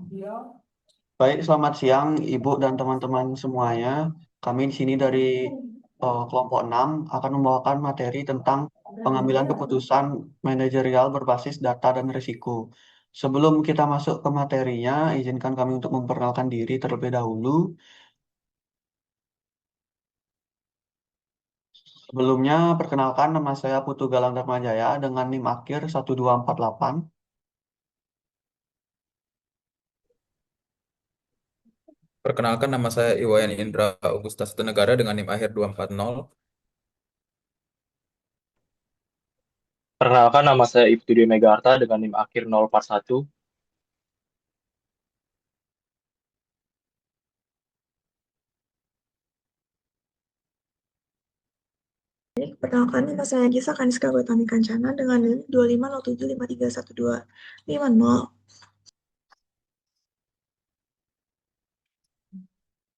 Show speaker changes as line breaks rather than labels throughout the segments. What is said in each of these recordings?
Baik, selamat siang Ibu dan teman-teman semuanya. Kami di sini dari kelompok 6 akan membawakan materi tentang pengambilan keputusan manajerial berbasis data dan risiko. Sebelum kita masuk ke materinya, izinkan kami untuk memperkenalkan diri terlebih dahulu. Sebelumnya, perkenalkan nama saya Putu Galang Dharmajaya dengan NIM akhir 1248.
Perkenalkan nama saya Iwayan Indra Augusta Negara dengan NIM akhir 240.
Perkenalkan nama saya Ibtu Dwi Megarta dengan NIM akhir 041.
Perkenalkan, nama saya Gisa Kaniska Gotami Kancana dengan NIM 25075312550.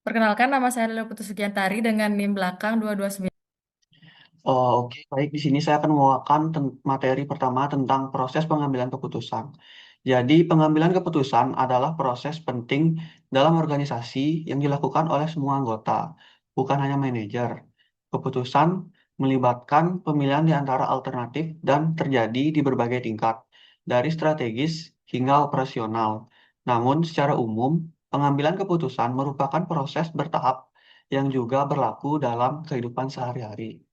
Perkenalkan, nama saya Lelo Putu Sugiantari dengan NIM belakang 229.
Oke, baik. Di sini saya akan membawakan materi pertama tentang proses pengambilan keputusan. Jadi, pengambilan keputusan adalah proses penting dalam organisasi yang dilakukan oleh semua anggota, bukan hanya manajer. Keputusan melibatkan pemilihan di antara alternatif dan terjadi di berbagai tingkat, dari strategis hingga operasional. Namun, secara umum, pengambilan keputusan merupakan proses bertahap yang juga berlaku dalam kehidupan sehari-hari.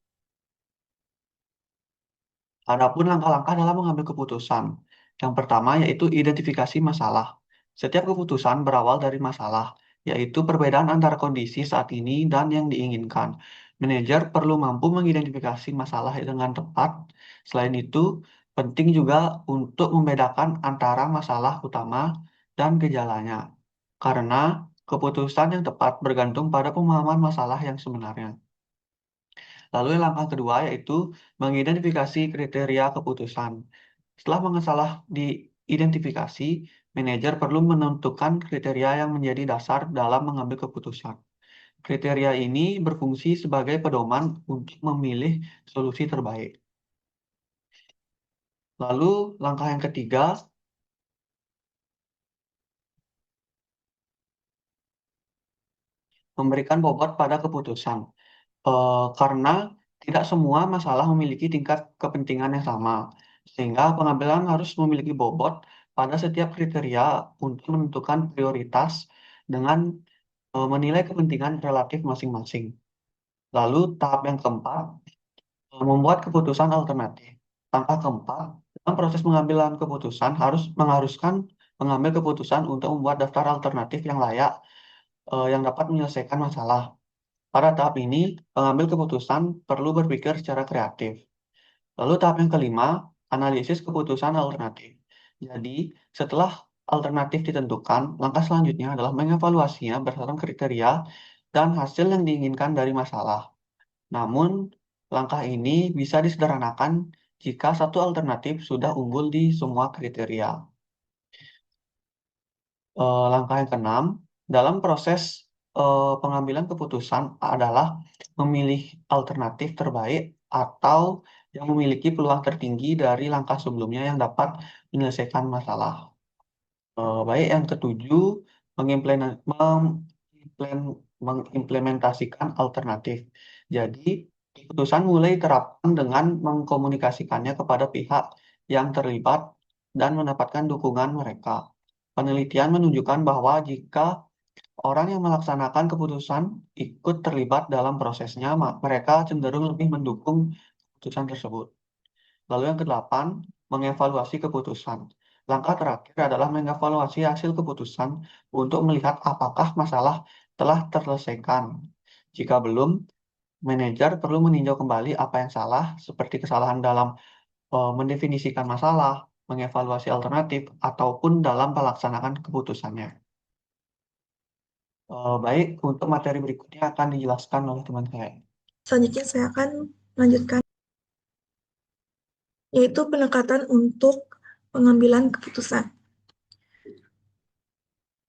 Adapun langkah-langkah dalam mengambil keputusan. Yang pertama yaitu identifikasi masalah. Setiap keputusan berawal dari masalah, yaitu perbedaan antara kondisi saat ini dan yang diinginkan. Manajer perlu mampu mengidentifikasi masalah dengan tepat. Selain itu, penting juga untuk membedakan antara masalah utama dan gejalanya. Karena keputusan yang tepat bergantung pada pemahaman masalah yang sebenarnya. Lalu yang langkah kedua yaitu mengidentifikasi kriteria keputusan. Setelah mengesalah diidentifikasi, manajer perlu menentukan kriteria yang menjadi dasar dalam mengambil keputusan. Kriteria ini berfungsi sebagai pedoman untuk memilih solusi terbaik. Lalu langkah yang ketiga, memberikan bobot pada keputusan. Karena tidak semua masalah memiliki tingkat kepentingan yang sama, sehingga pengambilan harus memiliki bobot pada setiap kriteria untuk menentukan prioritas dengan menilai kepentingan relatif masing-masing. Lalu tahap yang keempat, membuat keputusan alternatif. Langkah keempat, dalam proses pengambilan keputusan harus mengharuskan mengambil keputusan untuk membuat daftar alternatif yang layak yang dapat menyelesaikan masalah. Pada tahap ini, pengambil keputusan perlu berpikir secara kreatif. Lalu tahap yang kelima, analisis keputusan alternatif. Jadi, setelah alternatif ditentukan, langkah selanjutnya adalah mengevaluasinya berdasarkan kriteria dan hasil yang diinginkan dari masalah. Namun, langkah ini bisa disederhanakan jika satu alternatif sudah unggul di semua kriteria. Langkah yang keenam, dalam proses pengambilan keputusan adalah memilih alternatif terbaik atau yang memiliki peluang tertinggi dari langkah sebelumnya yang dapat menyelesaikan masalah. Baik, yang ketujuh, mengimplementasikan alternatif. Jadi, keputusan mulai diterapkan dengan mengkomunikasikannya kepada pihak yang terlibat dan mendapatkan dukungan mereka. Penelitian menunjukkan bahwa jika orang yang melaksanakan keputusan ikut terlibat dalam prosesnya, mereka cenderung lebih mendukung keputusan tersebut. Lalu yang kedelapan, mengevaluasi keputusan. Langkah terakhir adalah mengevaluasi hasil keputusan untuk melihat apakah masalah telah terselesaikan. Jika belum, manajer perlu meninjau kembali apa yang salah, seperti kesalahan dalam mendefinisikan masalah, mengevaluasi alternatif, ataupun dalam pelaksanaan keputusannya. Baik, untuk materi berikutnya akan dijelaskan oleh teman saya.
Selanjutnya saya akan melanjutkan, yaitu pendekatan untuk pengambilan keputusan.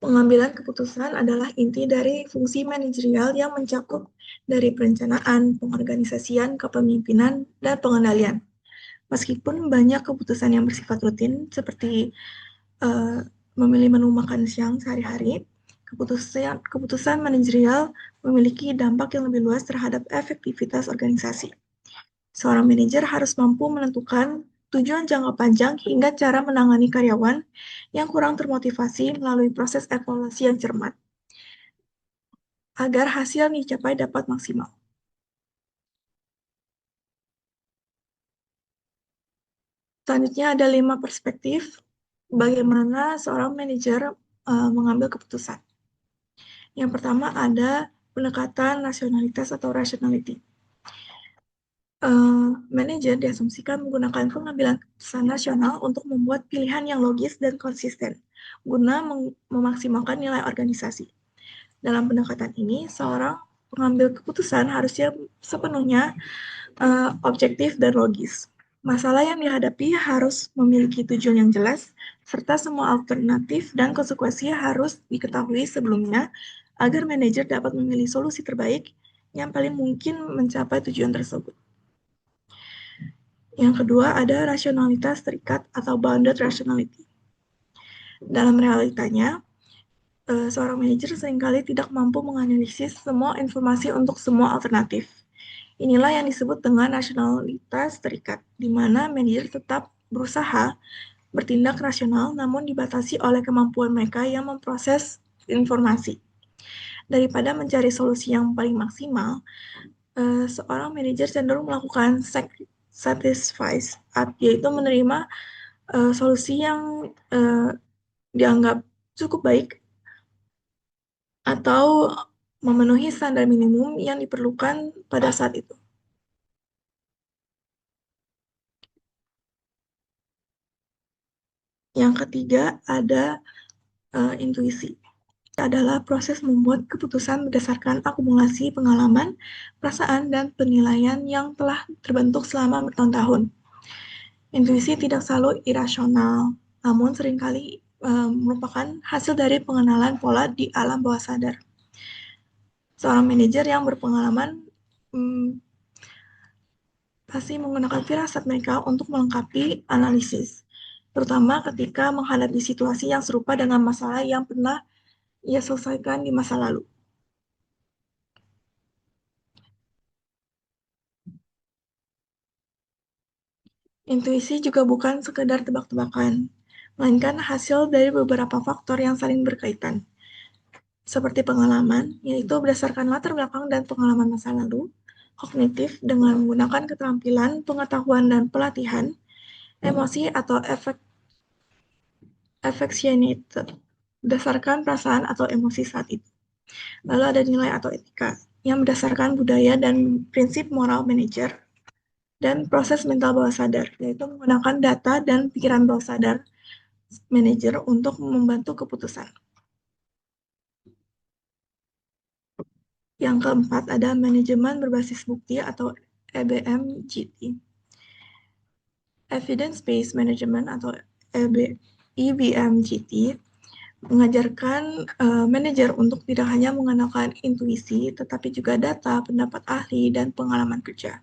Pengambilan keputusan adalah inti dari fungsi manajerial yang mencakup dari perencanaan, pengorganisasian, kepemimpinan, dan pengendalian. Meskipun banyak keputusan yang bersifat rutin seperti memilih menu makan siang sehari-hari, keputusan manajerial memiliki dampak yang lebih luas terhadap efektivitas organisasi. Seorang manajer harus mampu menentukan tujuan jangka panjang hingga cara menangani karyawan yang kurang termotivasi melalui proses evaluasi yang cermat, agar hasil yang dicapai dapat maksimal. Selanjutnya ada 5 perspektif bagaimana seorang manajer mengambil keputusan. Yang pertama ada pendekatan rasionalitas atau rationality. Manajer diasumsikan menggunakan pengambilan keputusan rasional untuk membuat pilihan yang logis dan konsisten, guna memaksimalkan nilai organisasi. Dalam pendekatan ini, seorang pengambil keputusan harusnya sepenuhnya objektif dan logis. Masalah yang dihadapi harus memiliki tujuan yang jelas, serta semua alternatif dan konsekuensi harus diketahui sebelumnya agar manajer dapat memilih solusi terbaik yang paling mungkin mencapai tujuan tersebut. Yang kedua ada rasionalitas terikat atau bounded rationality. Dalam realitanya, seorang manajer seringkali tidak mampu menganalisis semua informasi untuk semua alternatif. Inilah yang disebut dengan rasionalitas terikat, di mana manajer tetap berusaha bertindak rasional namun dibatasi oleh kemampuan mereka yang memproses informasi. Daripada mencari solusi yang paling maksimal, seorang manajer cenderung melakukan satisfice, yaitu menerima solusi yang dianggap cukup baik atau memenuhi standar minimum yang diperlukan pada saat itu. Yang ketiga ada intuisi. Adalah proses membuat keputusan berdasarkan akumulasi pengalaman, perasaan, dan penilaian yang telah terbentuk selama bertahun-tahun. Intuisi tidak selalu irasional, namun seringkali merupakan hasil dari pengenalan pola di alam bawah sadar. Seorang manajer yang berpengalaman pasti menggunakan firasat mereka untuk melengkapi analisis, terutama ketika menghadapi situasi yang serupa dengan masalah yang pernah ia selesaikan di masa lalu. Intuisi juga bukan sekedar tebak-tebakan, melainkan hasil dari beberapa faktor yang saling berkaitan, seperti pengalaman, yaitu berdasarkan latar belakang dan pengalaman masa lalu, kognitif dengan menggunakan keterampilan, pengetahuan, dan pelatihan, emosi atau affectionate, berdasarkan perasaan atau emosi saat itu. Lalu ada nilai atau etika, yang berdasarkan budaya dan prinsip moral manajer, dan proses mental bawah sadar, yaitu menggunakan data dan pikiran bawah sadar manajer untuk membantu keputusan. Yang keempat ada manajemen berbasis bukti atau EBMGT. Evidence-based management atau EBMGT mengajarkan manajer untuk tidak hanya mengandalkan intuisi, tetapi juga data, pendapat ahli, dan pengalaman kerja.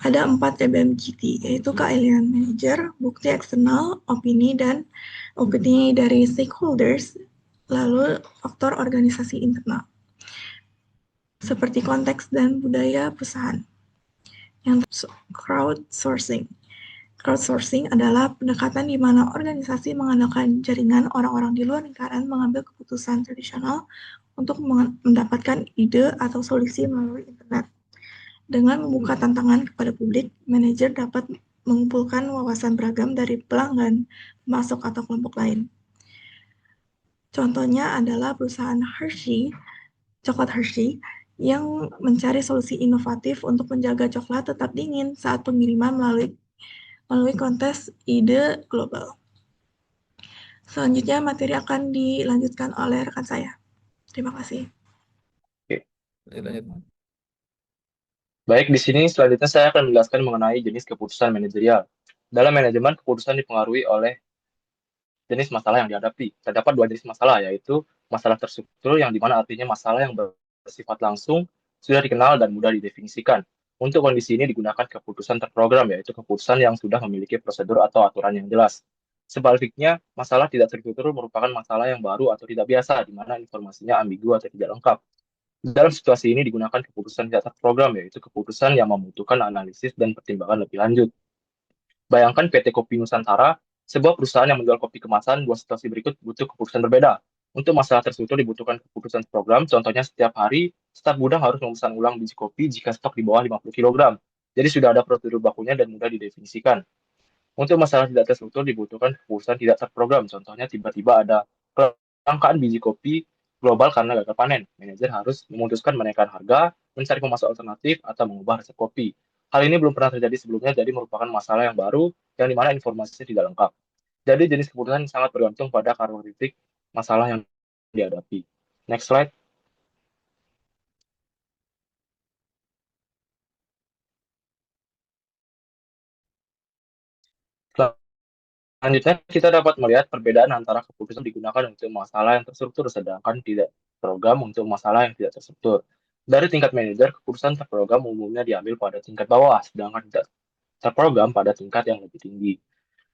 Ada 4 EBMGT, yaitu keahlian manajer, bukti eksternal, opini dari stakeholders, lalu faktor organisasi internal, seperti konteks dan budaya perusahaan. Yang crowdsourcing. Crowdsourcing adalah pendekatan di mana organisasi mengandalkan jaringan orang-orang di luar lingkaran mengambil keputusan tradisional untuk mendapatkan ide atau solusi melalui internet. Dengan membuka tantangan kepada publik, manajer dapat mengumpulkan wawasan beragam dari pelanggan, pemasok, atau kelompok lain. Contohnya adalah perusahaan coklat Hershey, yang mencari solusi inovatif untuk menjaga coklat tetap dingin saat pengiriman melalui kontes ide global. Selanjutnya materi akan dilanjutkan oleh rekan saya. Terima kasih.
Lanjut.
Baik, di sini selanjutnya saya akan menjelaskan mengenai jenis keputusan manajerial. Dalam manajemen, keputusan dipengaruhi oleh jenis masalah yang dihadapi. Terdapat 2 jenis masalah, yaitu masalah terstruktur yang dimana artinya masalah yang bersifat langsung, sudah dikenal dan mudah didefinisikan. Untuk kondisi ini digunakan keputusan terprogram, yaitu keputusan yang sudah memiliki prosedur atau aturan yang jelas. Sebaliknya, masalah tidak tertutur merupakan masalah yang baru atau tidak biasa, di mana informasinya ambigu atau tidak lengkap. Dalam situasi ini digunakan keputusan tidak terprogram, yaitu keputusan yang membutuhkan analisis dan pertimbangan lebih lanjut. Bayangkan PT Kopi Nusantara, sebuah perusahaan yang menjual kopi kemasan, dua situasi berikut butuh keputusan berbeda. Untuk masalah terstruktur dibutuhkan keputusan program, contohnya setiap hari, staf gudang harus memesan ulang biji kopi jika stok di bawah 50 kg. Jadi sudah ada prosedur bakunya dan mudah didefinisikan. Untuk masalah tidak terstruktur dibutuhkan keputusan tidak terprogram, contohnya tiba-tiba ada kelangkaan biji kopi global karena gagal panen. Manajer harus memutuskan menaikkan harga, mencari pemasok alternatif, atau mengubah resep kopi. Hal ini belum pernah terjadi sebelumnya, jadi merupakan masalah yang baru yang dimana informasinya tidak lengkap. Jadi jenis keputusan sangat bergantung pada karakteristik masalah yang dihadapi. Next slide. Selanjutnya, kita dapat melihat perbedaan antara keputusan digunakan untuk masalah yang terstruktur, sedangkan tidak program untuk masalah yang tidak terstruktur. Dari tingkat manajer, keputusan terprogram umumnya diambil pada tingkat bawah, sedangkan tidak terprogram pada tingkat yang lebih tinggi.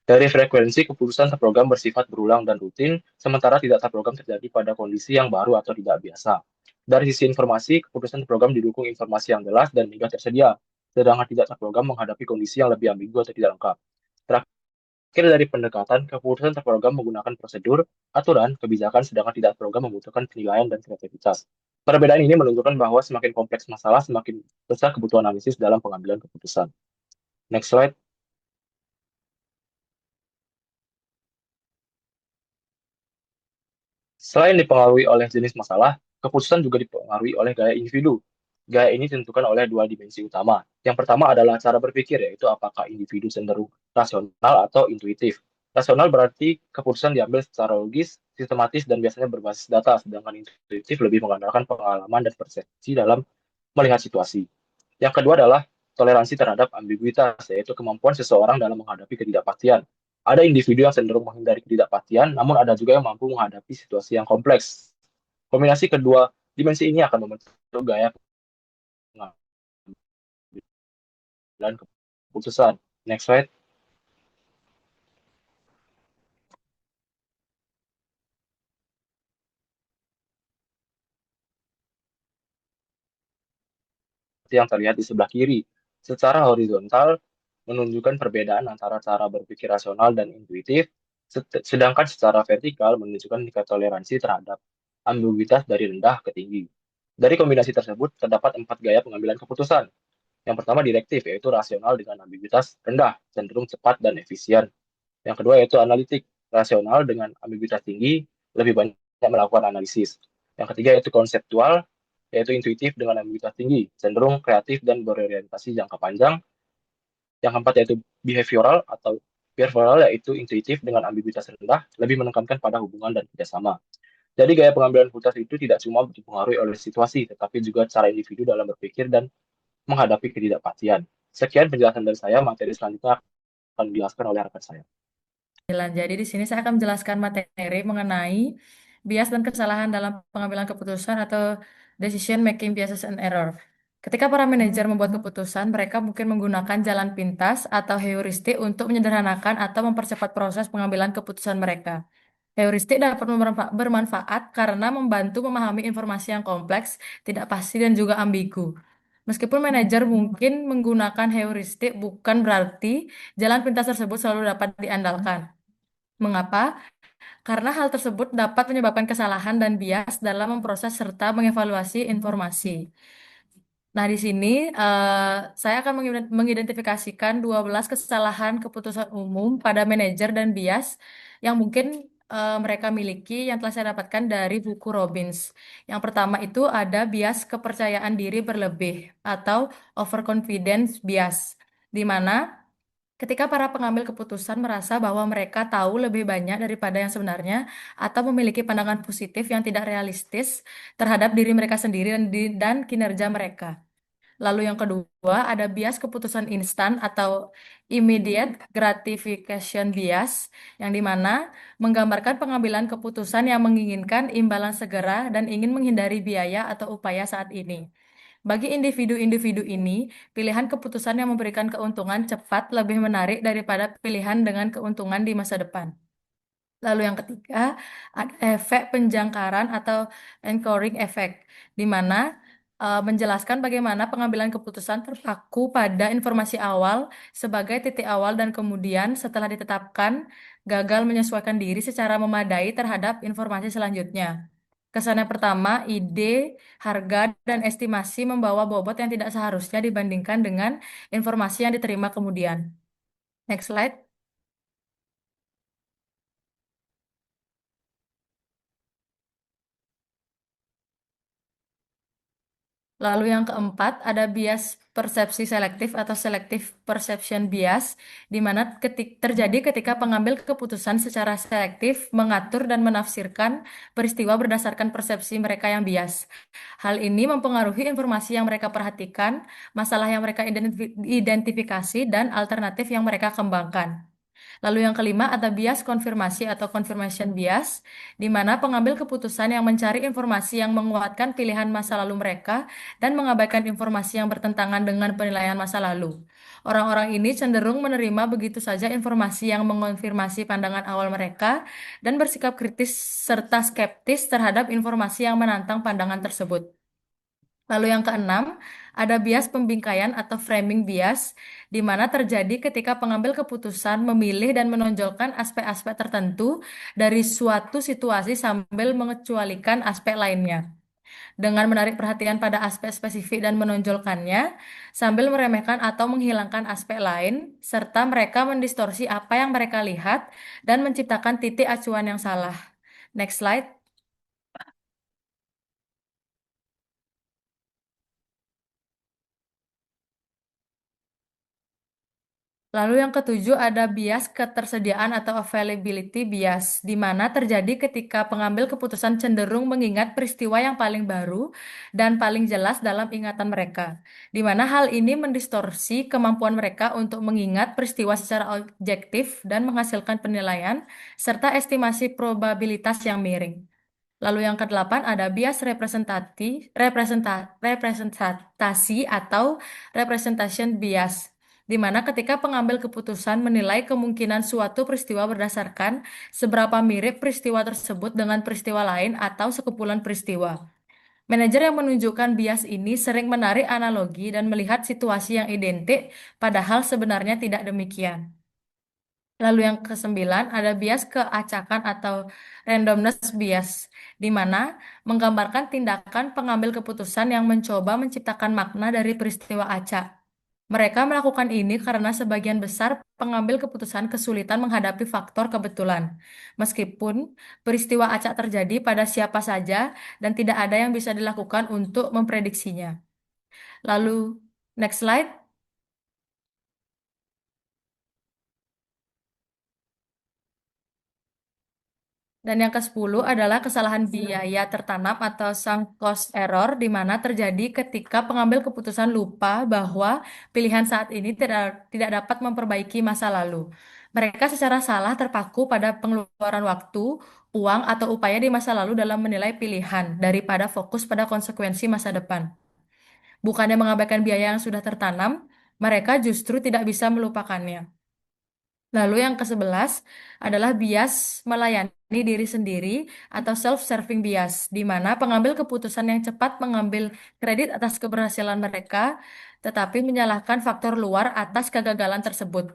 Dari frekuensi, keputusan terprogram bersifat berulang dan rutin, sementara tidak terprogram terjadi pada kondisi yang baru atau tidak biasa. Dari sisi informasi, keputusan terprogram didukung informasi yang jelas dan mudah tersedia, sedangkan tidak terprogram menghadapi kondisi yang lebih ambigu atau tidak lengkap. Terakhir dari pendekatan, keputusan terprogram menggunakan prosedur, aturan, kebijakan, sedangkan tidak terprogram membutuhkan penilaian dan kreativitas. Perbedaan ini menunjukkan bahwa semakin kompleks masalah, semakin besar kebutuhan analisis dalam pengambilan keputusan. Next slide. Selain dipengaruhi oleh jenis masalah, keputusan juga dipengaruhi oleh gaya individu. Gaya ini ditentukan oleh dua dimensi utama. Yang pertama adalah cara berpikir, yaitu apakah individu cenderung rasional atau intuitif. Rasional berarti keputusan diambil secara logis, sistematis, dan biasanya berbasis data, sedangkan intuitif lebih mengandalkan pengalaman dan persepsi dalam melihat situasi. Yang kedua adalah toleransi terhadap ambiguitas, yaitu kemampuan seseorang dalam menghadapi ketidakpastian. Ada individu yang cenderung menghindari ketidakpastian, namun ada juga yang mampu menghadapi situasi yang kompleks. Kombinasi kedua dimensi ini akan membentuk gaya pengambilan keputusan. Next slide. Yang terlihat di sebelah kiri. Secara horizontal, menunjukkan perbedaan antara cara berpikir rasional dan intuitif, sedangkan secara vertikal menunjukkan tingkat toleransi terhadap ambiguitas dari rendah ke tinggi. Dari kombinasi tersebut, terdapat 4 gaya pengambilan keputusan. Yang pertama direktif, yaitu rasional dengan ambiguitas rendah, cenderung cepat dan efisien. Yang kedua yaitu analitik, rasional dengan ambiguitas tinggi, lebih banyak melakukan analisis. Yang ketiga yaitu konseptual, yaitu intuitif dengan ambiguitas tinggi, cenderung kreatif dan berorientasi jangka panjang. Yang keempat yaitu behavioral atau behavioral, yaitu intuitif dengan ambiguitas rendah, lebih menekankan pada hubungan dan kerjasama. Jadi gaya pengambilan keputusan itu tidak cuma dipengaruhi oleh situasi, tetapi juga cara individu dalam berpikir dan menghadapi ketidakpastian. Sekian penjelasan dari saya, materi selanjutnya akan dijelaskan oleh rekan saya.
Jadi di sini saya akan menjelaskan materi mengenai bias dan kesalahan dalam pengambilan keputusan atau decision making biases and error. Ketika para manajer membuat keputusan, mereka mungkin menggunakan jalan pintas atau heuristik untuk menyederhanakan atau mempercepat proses pengambilan keputusan mereka. Heuristik dapat bermanfaat karena membantu memahami informasi yang kompleks, tidak pasti, dan juga ambigu. Meskipun manajer mungkin menggunakan heuristik, bukan berarti jalan pintas tersebut selalu dapat diandalkan. Mengapa? Karena hal tersebut dapat menyebabkan kesalahan dan bias dalam memproses serta mengevaluasi informasi. Nah, di sini saya akan mengidentifikasikan 12 kesalahan keputusan umum pada manajer dan bias yang mungkin mereka miliki yang telah saya dapatkan dari buku Robbins. Yang pertama itu ada bias kepercayaan diri berlebih atau overconfidence bias, di mana ketika para pengambil keputusan merasa bahwa mereka tahu lebih banyak daripada yang sebenarnya atau memiliki pandangan positif yang tidak realistis terhadap diri mereka sendiri dan kinerja mereka. Lalu yang kedua ada bias keputusan instan atau immediate gratification bias, yang dimana menggambarkan pengambilan keputusan yang menginginkan imbalan segera dan ingin menghindari biaya atau upaya saat ini. Bagi individu-individu ini, pilihan keputusan yang memberikan keuntungan cepat lebih menarik daripada pilihan dengan keuntungan di masa depan. Lalu yang ketiga, ada efek penjangkaran atau anchoring effect, di mana menjelaskan bagaimana pengambilan keputusan terpaku pada informasi awal sebagai titik awal dan kemudian setelah ditetapkan gagal menyesuaikan diri secara memadai terhadap informasi selanjutnya. Kesan yang pertama, ide, harga, dan estimasi membawa bobot yang tidak seharusnya dibandingkan dengan informasi yang diterima kemudian. Next slide. Lalu yang keempat ada bias persepsi selektif atau selective perception bias, di mana terjadi ketika pengambil keputusan secara selektif mengatur dan menafsirkan peristiwa berdasarkan persepsi mereka yang bias. Hal ini mempengaruhi informasi yang mereka perhatikan, masalah yang mereka identifikasi, dan alternatif yang mereka kembangkan. Lalu yang kelima ada bias konfirmasi atau confirmation bias, di mana pengambil keputusan yang mencari informasi yang menguatkan pilihan masa lalu mereka dan mengabaikan informasi yang bertentangan dengan penilaian masa lalu. Orang-orang ini cenderung menerima begitu saja informasi yang mengonfirmasi pandangan awal mereka dan bersikap kritis serta skeptis terhadap informasi yang menantang pandangan tersebut. Lalu yang keenam, ada bias pembingkaian atau framing bias, di mana terjadi ketika pengambil keputusan memilih dan menonjolkan aspek-aspek tertentu dari suatu situasi sambil mengecualikan aspek lainnya. Dengan menarik perhatian pada aspek spesifik dan menonjolkannya, sambil meremehkan atau menghilangkan aspek lain, serta mereka mendistorsi apa yang mereka lihat dan menciptakan titik acuan yang salah. Next slide. Lalu yang ketujuh ada bias ketersediaan atau availability bias, di mana terjadi ketika pengambil keputusan cenderung mengingat peristiwa yang paling baru dan paling jelas dalam ingatan mereka, di mana hal ini mendistorsi kemampuan mereka untuk mengingat peristiwa secara objektif dan menghasilkan penilaian, serta estimasi probabilitas yang miring. Lalu yang kedelapan ada bias representasi atau representation bias, di mana ketika pengambil keputusan menilai kemungkinan suatu peristiwa berdasarkan seberapa mirip peristiwa tersebut dengan peristiwa lain atau sekumpulan peristiwa. Manajer yang menunjukkan bias ini sering menarik analogi dan melihat situasi yang identik, padahal sebenarnya tidak demikian. Lalu yang kesembilan ada bias keacakan atau randomness bias, di mana menggambarkan tindakan pengambil keputusan yang mencoba menciptakan makna dari peristiwa acak. Mereka melakukan ini karena sebagian besar pengambil keputusan kesulitan menghadapi faktor kebetulan, meskipun peristiwa acak terjadi pada siapa saja dan tidak ada yang bisa dilakukan untuk memprediksinya. Lalu, next slide. Dan yang ke-10 adalah kesalahan biaya tertanam atau sunk cost error, di mana terjadi ketika pengambil keputusan lupa bahwa pilihan saat ini tidak dapat memperbaiki masa lalu. Mereka secara salah terpaku pada pengeluaran waktu, uang, atau upaya di masa lalu dalam menilai pilihan daripada fokus pada konsekuensi masa depan. Bukannya mengabaikan biaya yang sudah tertanam, mereka justru tidak bisa melupakannya. Lalu yang ke-11 adalah bias melayani diri sendiri atau self-serving bias, di mana pengambil keputusan yang cepat mengambil kredit atas keberhasilan mereka, tetapi menyalahkan faktor luar atas kegagalan tersebut.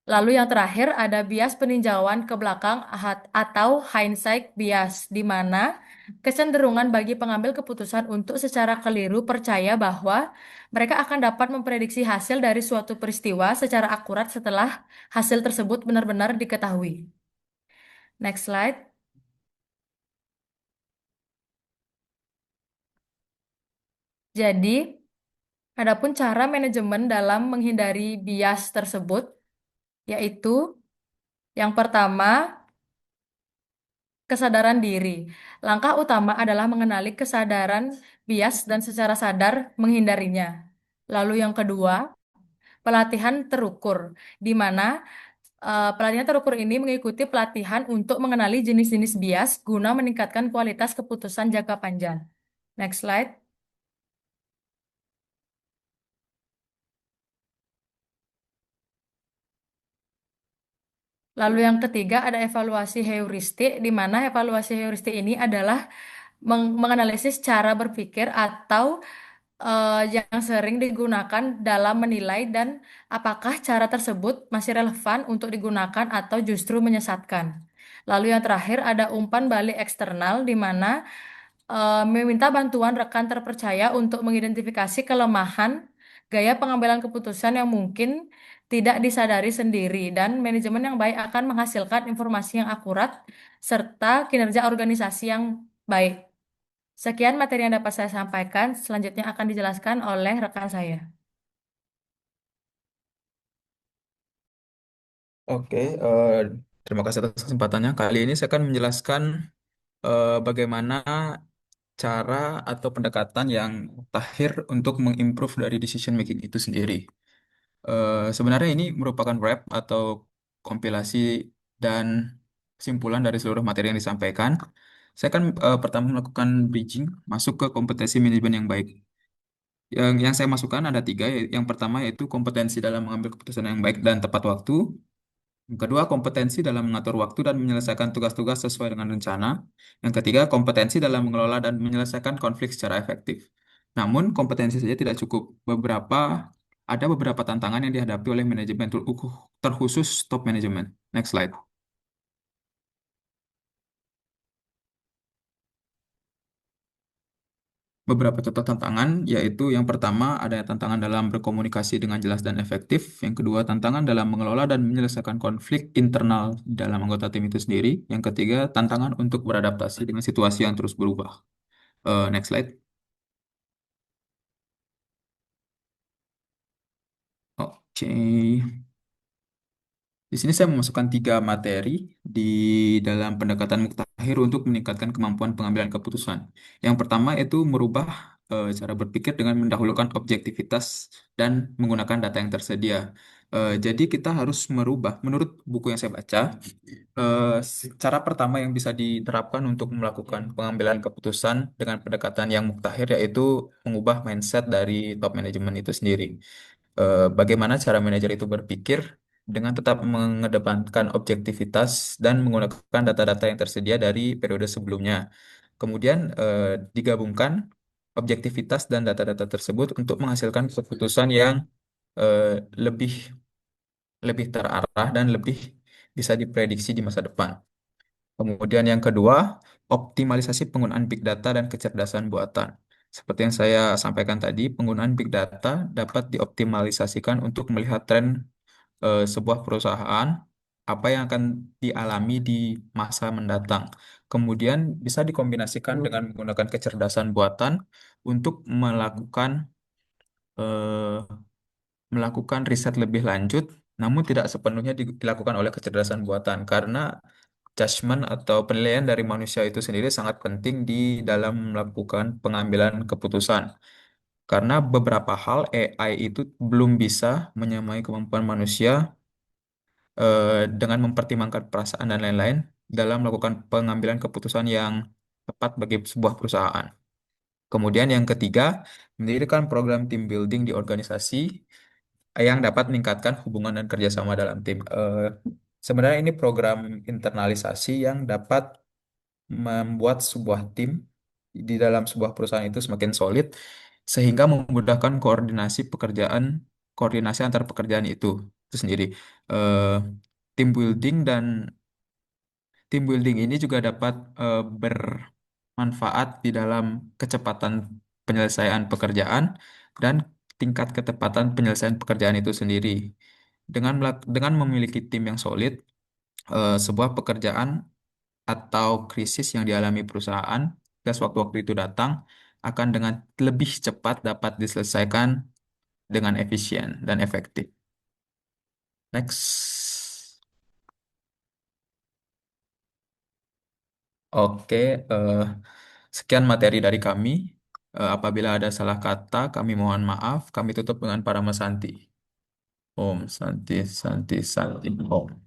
Lalu yang terakhir ada bias peninjauan ke belakang atau hindsight bias, di mana kecenderungan bagi pengambil keputusan untuk secara keliru percaya bahwa mereka akan dapat memprediksi hasil dari suatu peristiwa secara akurat setelah hasil tersebut benar-benar diketahui. Next slide. Jadi, adapun cara manajemen dalam menghindari bias tersebut, yaitu yang pertama, kesadaran diri. Langkah utama adalah mengenali kesadaran bias dan secara sadar menghindarinya. Lalu yang kedua, pelatihan terukur, di mana pelatihan terukur ini mengikuti pelatihan untuk mengenali jenis-jenis bias guna meningkatkan kualitas keputusan jangka panjang. Next slide. Lalu yang ketiga ada evaluasi heuristik, di mana evaluasi heuristik ini adalah menganalisis cara berpikir atau yang sering digunakan dalam menilai dan apakah cara tersebut masih relevan untuk digunakan atau justru menyesatkan. Lalu yang terakhir ada umpan balik eksternal di mana meminta bantuan rekan terpercaya untuk mengidentifikasi kelemahan gaya pengambilan keputusan yang mungkin tidak disadari sendiri dan manajemen yang baik akan menghasilkan informasi yang akurat serta kinerja organisasi yang baik. Sekian materi yang dapat saya sampaikan. Selanjutnya akan dijelaskan oleh rekan saya.
Oke, terima kasih atas kesempatannya. Kali ini saya akan menjelaskan bagaimana cara atau pendekatan yang terakhir untuk mengimprove dari decision making itu sendiri. Sebenarnya ini merupakan wrap atau kompilasi dan kesimpulan dari seluruh materi yang disampaikan. Saya akan pertama melakukan bridging masuk ke kompetensi manajemen yang baik. Yang saya masukkan ada tiga. Yang pertama yaitu kompetensi dalam mengambil keputusan yang baik dan tepat waktu. Yang kedua, kompetensi dalam mengatur waktu dan menyelesaikan tugas-tugas sesuai dengan rencana. Yang ketiga, kompetensi dalam mengelola dan menyelesaikan konflik secara efektif. Namun, kompetensi saja tidak cukup. Ada beberapa tantangan yang dihadapi oleh manajemen terkhusus top management. Next slide. Beberapa contoh tantangan yaitu yang pertama ada tantangan dalam berkomunikasi dengan jelas dan efektif. Yang kedua, tantangan dalam mengelola dan menyelesaikan konflik internal dalam anggota tim itu sendiri. Yang ketiga, tantangan untuk beradaptasi dengan situasi yang terus berubah. Next slide. Oke. Di sini saya memasukkan tiga materi di dalam pendekatan Muktahir untuk meningkatkan kemampuan pengambilan keputusan. Yang pertama itu merubah cara berpikir dengan mendahulukan objektivitas dan menggunakan data yang tersedia. Jadi kita harus merubah, menurut buku yang saya baca, cara pertama yang bisa diterapkan untuk melakukan pengambilan keputusan dengan pendekatan yang Muktahir yaitu mengubah mindset dari top manajemen itu sendiri. Bagaimana cara manajer itu berpikir dengan tetap mengedepankan objektivitas dan menggunakan data-data yang tersedia dari periode sebelumnya. Kemudian digabungkan objektivitas dan data-data tersebut untuk menghasilkan keputusan yang eh, lebih lebih terarah dan lebih bisa diprediksi di masa depan. Kemudian yang kedua, optimalisasi penggunaan big data dan kecerdasan buatan. Seperti yang saya sampaikan tadi, penggunaan big data dapat dioptimalisasikan untuk melihat tren sebuah perusahaan, apa yang akan dialami di masa mendatang. Kemudian bisa dikombinasikan dengan menggunakan kecerdasan buatan untuk eh, melakukan riset lebih lanjut, namun tidak sepenuhnya dilakukan oleh kecerdasan buatan karena judgment atau penilaian dari manusia itu sendiri sangat penting di dalam melakukan pengambilan keputusan. Karena beberapa hal AI itu belum bisa menyamai kemampuan manusia dengan mempertimbangkan perasaan dan lain-lain dalam melakukan pengambilan keputusan yang tepat bagi sebuah perusahaan. Kemudian yang ketiga, mendirikan program team building di organisasi yang dapat meningkatkan hubungan dan kerjasama dalam tim. Sebenarnya ini program internalisasi yang dapat membuat sebuah tim di dalam sebuah perusahaan itu semakin solid sehingga memudahkan koordinasi antar pekerjaan itu sendiri. Eh, Tim building dan tim building ini juga dapat bermanfaat di dalam kecepatan penyelesaian pekerjaan dan tingkat ketepatan penyelesaian pekerjaan itu sendiri. Dengan memiliki tim yang solid, sebuah pekerjaan atau krisis yang dialami perusahaan, dan sewaktu-waktu itu datang, akan dengan lebih cepat dapat diselesaikan dengan efisien dan efektif. Next. Oke, sekian materi dari kami. Apabila ada salah kata, kami mohon maaf. Kami tutup dengan Paramasanti. Om Santi Santi Santi Om.